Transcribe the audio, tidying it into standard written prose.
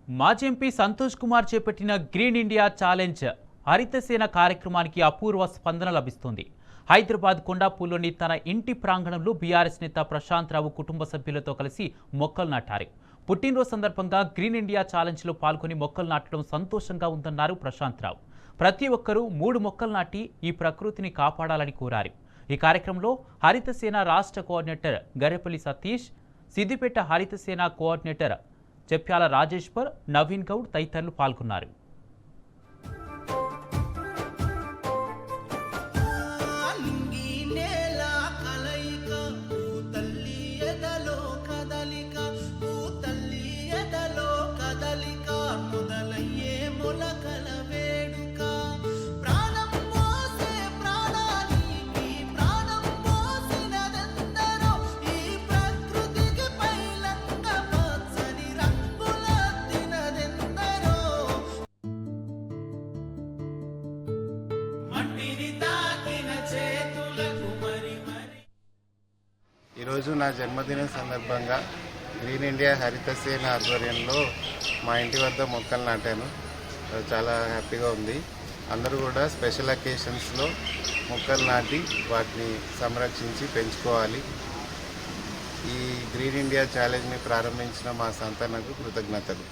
మాజీ ఎంపీ సంతోష్ కుమార్ చేపట్టిన green India challenge హరితసేన కార్యక్రమానికి అపూర్వ స్పందన లభిస్తుంది. హైదరాబాద్ కొండాపూర్లోని తన ఇంటి ప్రాంగణంలో బీఆర్ఎస్ నేత ప్రశాంత్ రావు కుటుంబ సభ్యులతో కలిసి మొక్కలు నాటారు. పుట్టినరోజు సందర్భంగా గ్రీన్ ఇండియా ఛాలెంజ్లో పాల్గొని మొక్కలు నాటడం సంతోషంగా ఉందన్నారు ప్రశాంత్ రావు. ప్రతి ఒక్కరూ 3 మొక్కలు నాటి ఈ ప్రకృతిని కాపాడాలని కోరారు. ఈ కార్యక్రమంలో హరితసేన రాష్ట్ర కోఆర్డినేటర్ గరేపల్లి సతీష్, సిద్దిపేట హరితసేన కోఆర్డినేటర్ చెప్యాల రాజేశ్వర్, నవీన్ గౌడ్ తదితరులు పాల్గొన్నారు. ఈరోజు నా జన్మదినం సందర్భంగా గ్రీన్ ఇండియా హరితసేన ఆధ్వర్యంలో మా ఇంటి వద్ద మొక్కలు నాటాను. చాలా హ్యాపీగా ఉంది. అందరూ కూడా స్పెషల్ అకేషన్స్లో మొక్కలు నాటి వాటిని సంరక్షించి పెంచుకోవాలి. ఈ గ్రీన్ ఇండియా ఛాలెంజ్ని ప్రారంభించిన మా సంతానకు కృతజ్ఞతలు.